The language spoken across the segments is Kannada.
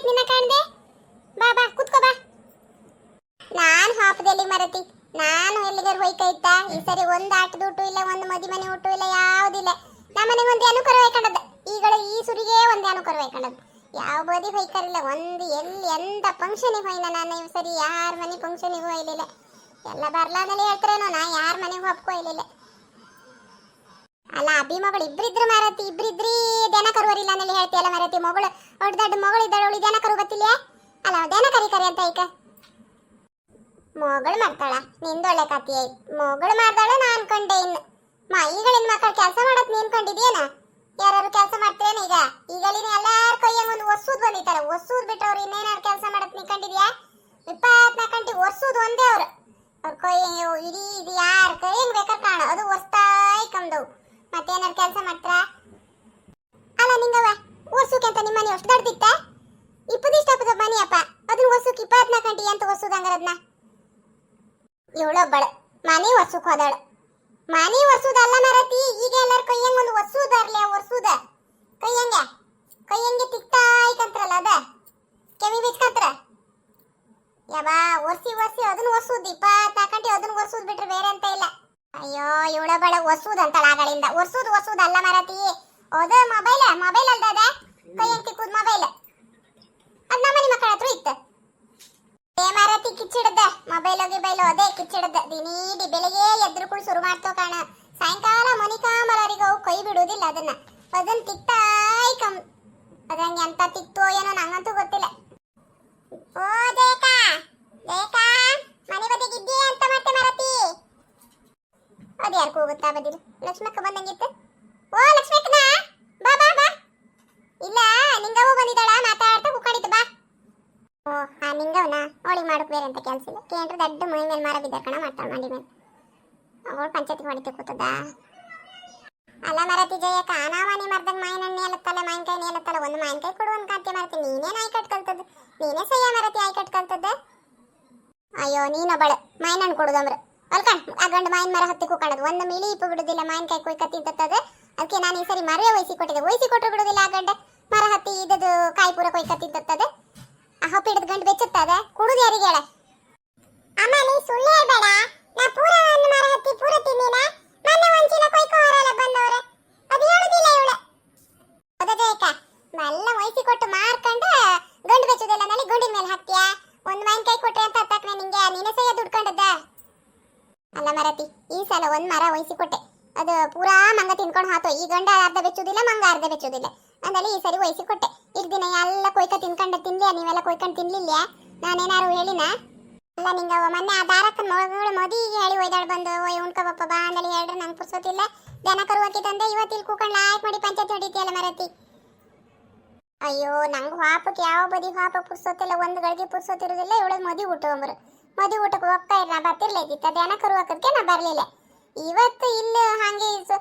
ಆಯ್ತು ನಿನ್ನ ಕಾಣ್ದೆ. ಬಾ ಬಾ ಕುತ್ಕೋ ಬಾ. ನಾನು ಹಾಪದಲ್ಲಿ ಮರತಿ, ನಾನು ಎಲ್ಲಿಗಾರು ಹೋಯ್ಕೈತಾ ಈ ಸರಿ ಒಂದು ಆಟದ ಊಟ ಇಲ್ಲ, ಒಂದು ಮದಿ ಮನೆ ಊಟ ಇಲ್ಲ, ಯಾವುದಿಲ್ಲ. ನಮ್ಮನೆಗೆ ಒಂದು ಅನುಕರ ಹೋಯ್ಕೊಂಡದ್ದು ಈಗಳ ಈ ಸುರಿಗೆ ಒಂದು ಅನುಕರ ಹೋಯ್ಕೊಂಡದ್ದು. ಯಾವ ಬದಿ ಹೋಯ್ಕರಿಲ್ಲ, ಒಂದು ಎಲ್ಲಿ ಎಂತ ಫಂಕ್ಷನಿಗೆ ಹೋಯ್ನ ನಾನು ಈ ಸರಿ ಯಾರ ಮನೆ ಫಂಕ್ಷನಿಗೂ ಹೋಯ್ಲಿಲ್ಲ. ಎಲ್ಲ ಬರ್ಲಾದಲ್ಲಿ ಹೇಳ್ತಾರೇನೋ, ನಾ ಯಾರ ಮನೆಗೂ ಒಪ್ಕೊಯ್ಲಿಲ್ಲ. ಅಲ್ಲ ಅಭಿ ಮಗಳು ಇಬ್ರಿದ್ರು ಮಾರತಿ, ಇಬ್ರಿದ್ರಿ ದನ ಕರುವರಿಲ್ಲ ಅನ್ನಲ್ಲಿ ಹೇಳ್ತೀಯಲ್ಲ ಮಾರತಿ. ಮಗಳು ದೊಡ್ಡ ದೊಡ್ಡ ಮಗಳು ಇದ್ದಾಳೆ, ಅವಳಿ ದನ ಕರು ಗೊತ್ತಿಲ್ಲ ಅಲ್ಲ, ದನ ಕರಿ ಅಂತ ಈಗ ಮಗಳು ಮಾಡ್ತಾಳ. ನಿಂದೊಳ್ಳೆ ಕತಿ ಆಯ್ತು, ಮಗಳು ಮಾಡ್ದಾಳು ನಾ ಅನ್ಕೊಂಡೆ. ಇನ್ನು ಈಗಳಿನ ಮಕ್ಕಳು ಕೆಲಸ ಮಾಡತ್ ನೀನ್ ಕಂಡಿದ್ಯೇನ? ಯಾರು ಕೆಲಸ ಮಾಡ್ತೇನೆ ಈಗ? ಈಗಲಿನ ಎಲ್ಲಾರ ಕೈಯಾಗ ಒಂದು ಒಸ್ಸೂದ್ ಬಂದಿತ್ತಲ್ಲ, ಒಸ್ಸೂದ್ ಬಿಟ್ಟವ್ರು ಇನ್ನೇನಾರು ಕೆಲಸ ಮಾಡತ್ ನೀ ಕಂಡಿದ್ಯಾ? 24 ಗಂಟೆ ಒಸ್ಸೂದ್ ಒಂದೇ ಅವ್ರು. ಅವ್ರ ಕೈ ಇಡೀ ಇದು ಯಾರ ಕೈ ಹೆಂಗ್ ಬೇಕಾದ್ರೆ ಕಾಣ, ಅದು ಹೊಸ್ತಾಯಿ ಕಮ್ದವು. ಮತ್ತೇನಾರು ಕೆಲಸ ಮಾಡ್ತಾರ? ಅಲ್ಲ ನಿಂಗವ ಒರ್ಸುಕೆ ಅಂತ ನಿಮ್ಮ ಮನೆ ಎಷ್ಟು ದೊಡ್ಡದಿತ್ತ? ಇಪ್ಪದಿಷ್ಟಪ್ಪದ ಮನೆಯಪ್ಪ, ಅದನ್ನ ಒರ್ಸುಕ್ 24 ಗಂಟೆ ಅಂತ ಒರ್ಸುದ್ ಹಂಗಾರದ್ನ? ಇವಳೊಬ್ಬಳು ಮನೆ ಒರ್ಸುಕ್ ಹೋದಳು. ಮನೆ ಒರ್ಸುದಲ್ಲ ಮರತಿ, ಈಗ ಎಲ್ಲರ ಕೈಯಂಗ ಒಂದು ಒರ್ಸುದರ್ಲೆ, ಒರ್ಸುದ ಕೈಯಂಗೆ ತಿಕ್ತಾಯ್ಕಂತ್ರಲ್ಲ, ಅದ ಕೆವಿ ಬಿಚ್ಕಂತ್ರ. ಯವಾ ಒರ್ಸಿ ಅದನ್ನ ಒರ್ಸುದ್ 24 ಗಂಟೆ ಅದನ್ನ ಒರ್ಸುದ್ ಬಿಟ್ರೆ ಬೇರೆ ಅಂತ ಇಲ್ಲ. ಅಯ್ಯೋ ಇವಳೊಬ್ಬಳು ಒರ್ಸುದ್ ಅಂತಳ ಆಗಳಿಂದ. ಒರ್ಸುದ್ ಅಲ್ಲ ಮರತಿ, ಅದು ಮೊಬೈಲ್ ಅಲ್ದ ಕೈಯಂಗ ತಿಕ್ಕುದ್ ಮೊಬೈಲ್. ಅದ್ ನಮ್ಮನೆ ಮಕ್ಕಳ ಹತ್ರ ಇತ್ತು. ಏ ಮಾರತಿ ಕಿಚ್ಚಿಡದ ಮೊಬೈಲು ಅದೇ ಕಿಚ್ಚಿಡದ. ದಿನೀಡಿ ಬೆಳಿಗ್ಗೆ ಎದ್ರು ಕೂಡ ಶುರು ಮಾಡ್ತೋ ಕಾಣ, ಸಾಯಂಕಾಲ ಮನಿಕಾಂಬರವರೆಗೂ ಅವು ಕೈ ಬಿಡುವುದಿಲ್ಲ ಅದನ್ನ ತಿಕ್ತಾಯ್ ಕಮ್. ಅದಂಗೆ ಎಂತ ತಿಕ್ತೋ ಏನೋ ನಂಗಂತೂ ಗೊತ್ತಿಲ್ಲ. ಓ ದೇಕಾ ಮನೆ ಬದಿಗಿದ್ದೀಯ ಅಂತ ಮತ್ತೆ ಮಾರತಿ? ಅದು ಯಾರು ಕೂಗುತ್ತಾ ಬದಿರು? ಲಕ್ಷ್ಮಕ್ಕ ಬಂದಂಗಿತ್ತು. ಓ ಲಕ್ಷ್ಮಕ್ಕನ ಬಾ ಬಾ ಬಾ. ಇಲ್ಲ ನಿಂಗವು ಬಂದಿದ್ದಾಳ, ಮಾತಾಡ್ತಾ ಕುಕ್ಕಡಿತ್ತು ಬಾ. ಓ ಹಾ ನಿಂಗವನ ಅವಳಿಗೆ ಮಾಡಕ್ ಬೇರೆ ಅಂತ ಕೆಲಸ ಇಲ್ಲ. ಕೇಂದ್ರ ದೊಡ್ಡ ಮೈ ಮೇಲೆ ಮಾರ ಬಿದ್ದಾರ ಕಣ, ಮಾಡ್ತಾಳ ಮಂಡಿ ಮೇಲೆ. ಅವಳು ಪಂಚಾಯತಿ ಮಾಡಿತ್ತು ಕೂತದ. ಅಲ್ಲ ಮರತಿ ಜಯಕ್ಕ, ನಾವನಿ ಮರ್ದಾಗ ಮಾಯಿನಣ್ಣೆ ಎಲ್ಲತ್ತಲ್ಲ, ಮಾವಿನಕಾಯಿ ನೇಲತ್ತಲ್ಲ, ಒಂದು ಮಾವಿನಕಾಯಿ ಕೊಡು ಒಂದು ಕಾಂತಿ ಮಾಡ್ತೀನಿ. ನೀನೇನು ಆಯ್ ಕಟ್ಕಲ್ತದ್ದು? ನೀನೇ ಸಯ್ಯ ಮರತಿ ಆಯ್ ಕಟ್ಕಲ್ತದ್ದು? ಅಯ್ಯೋ ನೀನೊಬ್ಬಳು ಮಾಯಿನಣ್ಣು ಕೊಡುದಂಬ್ರ ಅಲ್ಕಣ್. ಆ ಗಂಡು ಮಾಯಿನ ಮರ ಹತ್ತಿ ಕೂಕಣದು, ಒಂದು ಮಿಳಿ ಇಪ್ಪು ಬಿಡುದಿಲ್ಲ, ಮಾವಿನಕಾಯಿ ಕೊಯ್ಕ ತಿಂತದ. ಅದಕ್ಕೆ ನಾನು ಈ ಸರಿ ಮರವೇ ವಹಿಸಿ ಕೊಟ್ಟಿದ್ದೆ. ವಹಿಸಿ ಕೊಟ್ಟರು ಬಿಡುದಿಲ್ಲ ಆ ಗಂಡ. ಮರ ಹತ್ತಿ ಇದದು ಕಾಯಿ ಪೂರ ಕೊಯ್ಕ ತಿಂತದ. ಆ ಹಪ್ಪಿಡದ ಗಂಡು ಬೆಚ್ಚುತ್ತದ, ಕುಡುದು ಯಾರಿಗೆ ಹೇಳ? ಅಮ್ಮ ನೀ ಸುಳ್ಳು ಹೇಳ್ಬೇಡ, ನಾ ಪೂರ ಒಂದು ಮರ ಹತ್ತಿ ಪೂರ ತಿಂದಿನ. ಮೊನ್ನೆ ಒಂದು ಚೀಲ ಕೊಯ್ಕೋ ಹೊರಲ್ಲ ಬಂದವ್ರೆ, ಅದು ಹೇಳುದಿಲ್ಲ ಇವಳು. ಅದಕ್ಕ ಎಲ್ಲ ವಹಿಸಿ ಕೊಟ್ಟು ಮಾರ್ಕಂಡ ಗಂಡು ಬೆಚ್ಚುದಿಲ್ಲ ನಲ್ಲಿ ಗುಂಡಿನ ಮೇಲೆ ಹಾಕ್ತೀಯ. ಒಂದು ಮಾವಿನಕಾಯಿ ಕೊಟ್ರೆ ಅಂತ ಹತ್ತಾಕ್ನೆ ನಿಂಗೆ, ನೀನೇ ಸಹ ದುಡ್ಕೊಂಡದ್ದ. ಅಲ್ಲ ಮರತಿ ಈ ಸಲ ಒಂದು ಮರ ವಹಿಸಿ ಕೊಟ್ಟೆ, ಅದು ಪೂರಾ ಮಂಗ ತಿನ್ಕೊಂಡು ಹಾತೋ. ಈ ಗಂಡ ಅರ್ಧ ಬೆಚ್ಚುದಿಲ್ಲ, ಮಂಗ ಅರ್ಧ ಬೆಚ್ಚುದಿಲ್ಲ ಅಂದಲ್ಲಿ ಈ ಸರಿ ವಹಿಸಿ ಕೊಟ್ಟೆ. ಈಗ ದಿನ ಎಲ್ಲ ಕೊಯ್ಕ ತಿನ್ಕೊಂಡ ತಿನ್ಲಿಯಾ? ನೀವೆಲ್ಲ ಕೊಯ್ಕೊಂಡು ತಿನ್ಲಿಲ್ಲ? ನಾನೇನಾರು ಹೇಳಿನ? ಅಲ್ಲ ನಿಂಗ ಮೊನ್ನೆ ಆ ದಾರಕ್ಕನ ಮಗಳು ಮದಿಗೆ ಹೇಳಿ ಒಯ್ದಾಳು ಬಂದು, ಉಣ್ಕಬಪ್ಪ ಬಾ ಅಂದಲ್ಲಿ ಹೇಳ್ರೆ ನಂಗೆ ಪುರ್ಸೋತಿಲ್ಲ. ದನ ಕರುವಾಕಿ ತಂದೆ ಇವತ್ತು ಇಲ್ಲಿ ಕೂಕೊಂಡು ಲಾಯ್ಕ್ ಮಾಡಿ ಪಂಚಾಯತ್ ಹೊಡಿತೀಯಲ್ಲ ಮರತಿ. ಅಯ್ಯೋ ನಂಗೆ ಹಾಪಕ್ಕೆ ಯಾವ ಬದಿ ಹಾಪ ಪುರ್ಸೋತಿಲ್ಲ, ಒಂದು ಗಳಿಗೆ ಪುರ್ಸೋತಿರೋದಿಲ್ಲ. ಇವಳು ಮದಿ ಊಟವಂಬರು, ಮದಿ ಊಟಕ್ಕೆ ಹೋಗ್ತಾ ಇರ, ನಾ ಬರ್ತಿರ್ಲೈತಿತ್ತ ದನ ಕರುವಾಕದಕ್ಕೆ ನಾ ಬರಲಿಲ್ಲ. ಇವತ್ತು ಇಲ್ಲಿ ಹಾಗೆ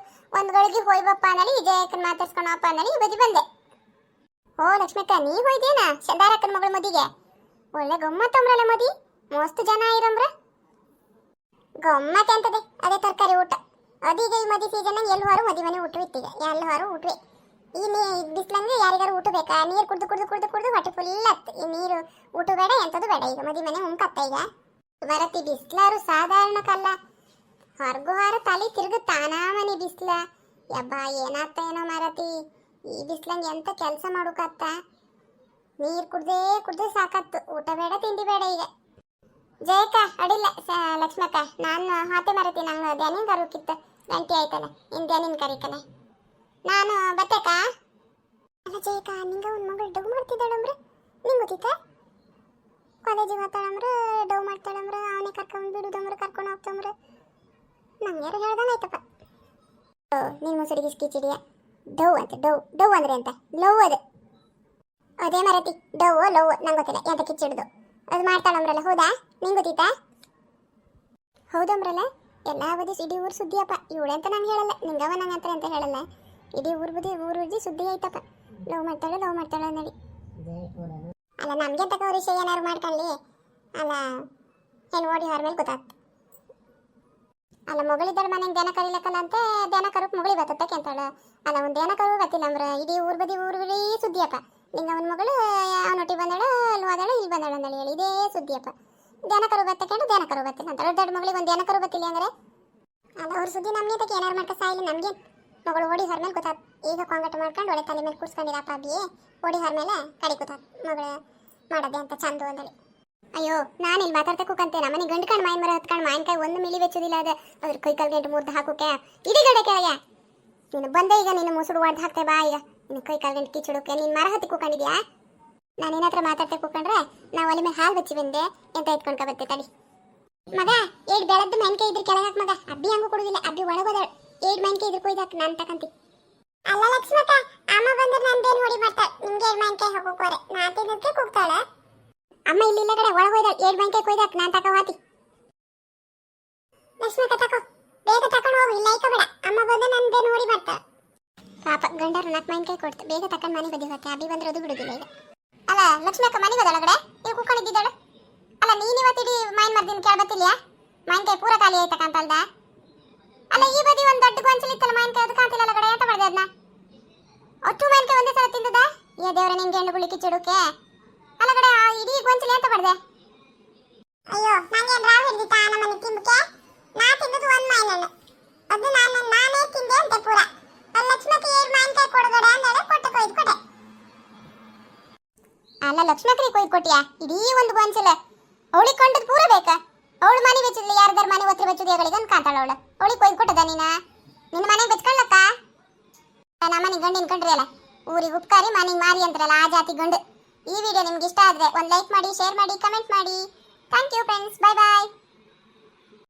ಒಂದು ಗಳಿಗೆ ಹೋಯ್ಬಪ್ಪ ಅಂದಲ್ಲಿ ವಿಜಯಕ್ಕನ ಮಾತಾಡ್ಸ್ಕೊಂಡಪ್ಪ ಅಂದಲ್ಲಿ ಈ ಬದಿ ಬಂದೆ. ಓ ಲಕ್ಷ್ಮಕ್ಕ ನೀ ಹೋಯ್ದೇನ ದಾರಕ್ಕನ ಮಗಳ ಮದಿಗೆ? ಒಳ್ಳೆ ಗಮ್ಮತ್ತಂಬ್ರಲ್ಲ ಮದಿ, ಮಸ್ತ್ ಜನ ಇರಂಬ್ರ. ಗಮ್ಮತ್ ಅಂತದೆ ಅದೇ ತರಕಾರಿ ಊಟ. ಅದೀಗ ಈ ಮದಿ ಸೀಸನ್ ಎಲ್ಲವಾರು ಮದಿ ಮನೆ ಊಟವಿತ್ತೀಗ, ಎಲ್ಲವಾರು ಊಟವೇ. ಈ ಬಿಸ್ಲಂಗೆ ಯಾರಿಗಾರು ಊಟ ಬೇಕಾ? ನೀರು ಕುಡ್ದು ಹೊಟ್ಟೆ ಫುಲ್ ಹತ್ತು. ಈ ನೀರು ಊಟ ಬೇಡ, ಎಂಥದ್ದು ಬೇಡ. ಈಗ ಮದಿ ಮನೆ ಉಂಕತ್ತ. ಈಗ ಬರತಿ ಬಿಸ್ಲಾರು ಸಾಧಾರಣ ಕಲ್ಲ, ಹೊರಗು ಹಾರ ತಲೆ ತಿರುಗುತ್ತಾನ ಮನಿ ಬಿಸ್ಲ. ಯಬ್ಬಾ ಏನಾಗ್ತಾ ಏನೋ ಮಾರತಿ, ಈ ಬಿಸ್ಲಂಗೆ ಎಂತ ಕೆಲಸ ಮಾಡೋಕತ್ತ. ನೀರು ಕುಡ್ದೇ ಸಾಕತ್ತು, ಊಟ ಬೇಡ ತಿಂಡಿ ಬೇಡ. ಈಗ ಜಯಕ್ಕ ಅಡಿಲ್ಲ ಲಕ್ಷ್ಮಕ್ಕ, ನಾನು ಹಾತೆ ಮರತಿ, ನಂಗೆ ಧ್ಯಾನಿನ ಕರೋಕಿತ್ತು, ಗಂಟೆ ಆಯ್ತಲ್ಲ, ಇನ್ನು ಧ್ಯಾನಿನ ಕರಿಕಲ್ಲ ನಾನು ಬತ್ತೇಕ. ಅಲ್ಲ ಜಯಕ್ಕ ನಿಂಗೆ ಒಂದು ಮಗಳು ಡವ್ ಮಾಡ್ತಿದ್ದಾಳಂಬ್ರ, ನಿಂಗೆ ಗೊತ್ತಿತ್ತ? ಕಾಲೇಜಿಗೆ ಹೋಗ್ತಾಳಂಬ್ರ, ಡವ್ ಮಾಡ್ತಾಳಂಬ್ರ, ಅವನೇ ಕರ್ಕೊಂಡು ಬಿಡುದಂಬ್ರ, ಕರ್ಕೊಂಡು ಹೋಗ್ತಂಬ್ರ. ನಂಗೆ ಯಾರು ಹೇಳ್ದಂಗೆ ಆಯ್ತಪ್ಪ. ನಿನ್ನ ಮುಸುಡಿಗೆ ಕಿಚಿಡಿಯ ಡವ್ ಅಂತ. ಡವ್ ಅಂದ್ರೆ ಅಂತ ಲವ್ ಅದು. ಅದೇ ಮರತಿ ಡವ್ ಲವ್ ನಂಗೆ ಗೊತ್ತಿಲ್ಲ, ಎಂತ ಕಿಚ್ಚಿಡ್ದು ಅದು ಮಾಡ್ತಾಳಂಬ್ರಲ್ಲ. ಹೌದಾ ನಿಂಗೆ ಗೊತ್ತಿತ್ತಾ? ಹೌದಂಬ್ರಲ್ಲ, ಎಲ್ಲ ಬದಿ ಇಡೀ ಊರು ಸುದ್ದಿಯಪ್ಪ. ಇವಳೆ ಅಂತ ನಂಗೆ ಹೇಳಲ್ಲ, ನಿಂಗವ ನಂಗೆ ಅಂತ ಹೇಳಲ್ಲ. ಇಡೀ ಊರು ಸುದ್ದಿ ಆಯ್ತಪ್ಪ. ಲವ್ ಮಾಡ್ತಾಳೆ ನಡಿ. ಅಲ್ಲ ನಮ್ಗೆ ತಕ್ಕ ವಿಷಯ ಏನಾರು ಮಾಡ್ಕೊಳ್ಳಿ, ಅಲ್ಲ ಹೆಣ್ಣು ಓಡಿ ಹೊರ ಮೇಲೆ ಗೊತ್ತಾಗ್ತ. ಅಲ್ಲ ಮಗಳಿದ್ದಾಳೆ ಮನೆಗೆ ದನ ಕರಿಲಕ್ಕಲ್ಲ ಅಂತ ದನ ಕರುಕ್ ಮಗಳಿಗೆ ಬತ್ತಕ್ಕೆ ಅಂತಾಳ. ಅಲ್ಲ ಒಂದು ದನ ಕರು ಗೊತ್ತಿಲ್ಲ ಅಂಬ್ರ, ಇಡೀ ಊರು ಬದಿ ಸುದ್ದಿಯಪ್ಪ. ನಿಂಗವನ ಮಗಳು ಅವನೊಟ್ಟಿಗೆ ಬಂದಳು ಅಲ್ಲಿ ಹೋದಳು ಇಲ್ಲಿ ಬಂದಳು ಅಂದಳು ಹೇಳಿ ಇದೇ ಸುದ್ದಿಯಪ್ಪ. ಧ್ಯಾನ ಕರು ಬತ್ತಕೊಂಡು ಧ್ಯಾನ ಕರು ಬತ್ತಿಲ್ಲ ಅಂತ ದೊಡ್ಡ ಮಗಳಿಗೆ ಒಂದು ಧ್ಯಾನ ಕರು ಬತ್ತಿಲ್ಲ ಅಂದ್ರೆ ಅಲ್ಲ ಅವ್ರ ಸುದ್ದಿ ನಮ್ಗೆ ತಕ್ಕೆ ಏನಾರು ಮಾಡ್ಕ ಸಾಯಿಲ್ಲ ನಮ್ಗೆ ಮಗಳು ಓಡಿ ಹೊರ ಮೇಲೆ ಕೂತಾತ್. ಈಗ ಕೊಂಗಟ ಮಾಡ್ಕೊಂಡು ಒಳ್ಳೆ ತಲೆ ಮೇಲೆ ಕೂರ್ಸ್ಕೊಂಡಿರಪ್ಪ ಅಬ್ಬಿಯೇ ಓಡಿ ಹೊರ ಮೇಲೆ ಕಡಿ ಕೂತಾತ್ ಮಗಳು ಮಾಡದೆ ಅಂತ ಚಂದು ಅಂದಳಿ. ಅಯ್ಯೋ ನಾನು ಇಲ್ಲಿ ಮಾತಾಡ್ತಾ ಕೂಕಂತೆ ನಮ್ಮನೆ ಗಂಡು ಕಣ್ಣು ಮಾಯಿನ ಮರ ಹತ್ಕೊಂಡು ಮಾವಿನಕಾಯಿ ಒಂದು ಮಿಲಿ ಬೆಚ್ಚೋದಿಲ್ಲ ಅದ ಅದ್ರ ಕೈ ಕಾಲು ಗಂಟು ಮುರ್ದು ಹಾಕೋಕೆ ಇಡೀ ಗಡೆ ಕೆಳಗೆ ನೀನು ಬಂದೆ ಈಗ ನೀನು ಮುಸುಡು ಹೊಡೆದು ಹಾಕ್ತೆ ಬಾ ಈಗ ನಿನ್ನ ಕೈ ಕಾಲು ಗಂಟು ಕಿಚ್ಚುಡೋಕೆ ನೀನು ಮರ ಹತ್ತಿ ಕೂಕೊಂಡಿದ್ಯಾ. ನಾನು ಏನ ಹತ್ರ ಮಾತಾಡ್ತಾ ಕೂಕೊಂಡ್ರೆ ನಾವು ಒಲೆ ಮೇಲೆ ಹಾಲು ಬಚ್ಚಿ ಬಂದೆ ಎಂತ ಎತ್ಕೊಂಡ್ಕ ಬತ್ತೆ ತಡಿ ಮಗ. 8 ಬೆಳದ್ದು ಮಾವಿನಕಾಯಿ ಇದ್ರ ಕೆಳಗೆ ಹಾಕ್ ಮಗ. ಅಬ್ಬಿ ಹಂಗೂ ಕೊಡುದಿಲ್ಲ ಅಬ್ಬಿ ಒಳಗೋದ 8 ಮಾವಿನಕಾಯಿ ಇದ್ರ ಕೊಯ್ದಾಕ್ ನಾನು ತಕಂತಿ. ಅಲ್ಲ ಲಕ್ಷ್ಮಕ್ಕ ಅಮ್ಮ ಬಂದ್ರೆ ನಂದೇನು ಹೊಡಿ ಮಾಡ್ತಾಳೆ ನಿಮ್ಗೆ 7 ಮಾವಿನಕಾಯಿ ಹಾಕೋಕೋರೆ ನಾ ತಿನ್ನೋದಕ್ಕೆ ಕೂಗ್ತಾಳೆ. ಅಮ್ಮ ಇಲ್ಲಿಲ್ಲ ಕಡೆ ಒಳಗೋಯ್ದ 7 ಮಾವಿನಕಾಯಿ ಕೊಯ್ದಾಕ್ ನಾನು ತಕ ಹೋತಿ. ಲಕ್ಷ್ಮಕ್ಕ ತಕೋ ಬೇಗ ತಕೊಂಡು ಹೋಗು ಇಲ್ಲ ಐಕ ಬೇಡ ಅಮ್ಮ ಬಂದ್ರೆ ನಂದೇನು ಹೊಡಿ ಮಾಡ್ತಾಳೆ. ಪಾಪ ಗಂಡರು 4 ಮಾವಿನಕಾಯಿ ಕೊಡ್ತು ಬೇಗ ತಕೊಂಡು ಮನೆ ಬದಿ ಹೋಗ್ತೆ ಅಬ್ಬಿ ಬಂದ್ರೆ ಅದು ಬಿಡುದಿಲ್ಲ ಈಗ. ಅಲ್ಲ ಲಕ್ಷ್ಮಕ್ಕ ಮನೆಗೆ ಹೋದಳಗಡೆ ಈಗ ಕೂತ್ಕೊಂಡಿದ್ದಾಳೆ. ಅಲ್ಲ ನೀನು ಇವತ್ತಿಡೀ ಮಾವಿನ ಮರದಿಂದ ಕೇಳ ಬತ್ತಿಲ್ಲ ಮಾವಿನಕಾಯಿ ಪೂರ ಖಾಲಿ ಆಯ್ತಕ್ಕಂತಲ್ದ. ಅಲ್ಲ ಈ ಬದಿ ಒಂದು ದೊಡ್ಡ ಗೊಂಚಲು ಇತ್ತಲ್ಲ ಮಾವಿನಕಾಯಿ ಅದು ಕಾಣ್ತಿಲ್ಲ ಕಡೆ ಎಂತ ಮಾಡಿದೆ ಅದನ್ನ ಅಷ್ಟು ಮಾವಿನಕಾಯಿ ಒಂದೇ ಸಲ ತಿಂದದ ಏ ದೇವರ ನಿಂಗೆ ಹೆಣ್ಣು ಗುಳಿ ಕಿಚ್ಚಿಡುಕೆ ಅಲ್ಲ ಕಡೆ ಇಡೀ ಗೊಂಚಲು ಎಂತ ಮಾಡಿದೆ. ಅಯ್ಯೋ ನಂಗೆ ರಾವ್ ಹಿಡಿದಿತ್ತ ನಮ್ಮನೆ ತಿಂಬಕ್ಕೆ ನಾ ತಿಂದದ್ದು ಒಂದು ಮಾವಿನಣ್ಣು ಅದು ನಾನೇ ತಿಂದೆ ಅಂತೆ ಪೂರ. ಲಕ್ಷ್ಮಕ್ಕೆ 7 ಮಾವಿನಕಾಯಿ ಕೊಡಗಡೆ ಅಂದೇಳಿ ಕೊಟ್ಟು ಕೊಯ್ದು ಕೊಟ್ಟೆ. ಅಲ್ಲ ಲಕ್ಷ್ಮಕ್ರಿ ಕೊಯ್ದು ಕೊಟ್ಟಿಯಾ ಇಡೀ ಒಂದು ಗೊಂಚಲು ಅವಳಿಗೆ ಕೊಂಡದ್ದು ಪೂರ ಬೇಕಾ. ಅವಳು ಮನೆ ಬೆಚ್ಚಿದ್ಲಿ ಯಾರ್ದಾರ ಮನೆ ಒತ್ತಿ ಬೆಚ್ಚುದಿಗಳಿಗೆ ಅಂತ ಕಾಂತಾಳ ಅವಳು ಅವಳಿಗೆ ಕೊಯ್ದು ಕೊಟ್ಟದ ನಿನ್ನ ಮನೆಗೆ ಬೆಚ್ಕೊಳ್ಳಕ್ಕ. ನಮ್ಮನೆ ಗಂಡಿನ ಕಂಡ್ರಿ ಅಲ್ಲ ಊರಿಗೆ ಉಪ್ಕಾರಿ ಮನೆಗೆ ಮಾರಿ ಅಂತಾರಲ್ಲ ಆ ಜಾತಿ ಗಂಡು. ಈ ವಿಡಿಯೋ ನಿಮ್ಗೆ ಇಷ್ಟ ಆದರೆ ಒಂದು ಲೈಕ್ ಮಾಡಿ ಶೇರ್ ಮಾಡಿ ಕಮೆಂಟ್ ಮಾಡಿ. Thank you friends bye bye.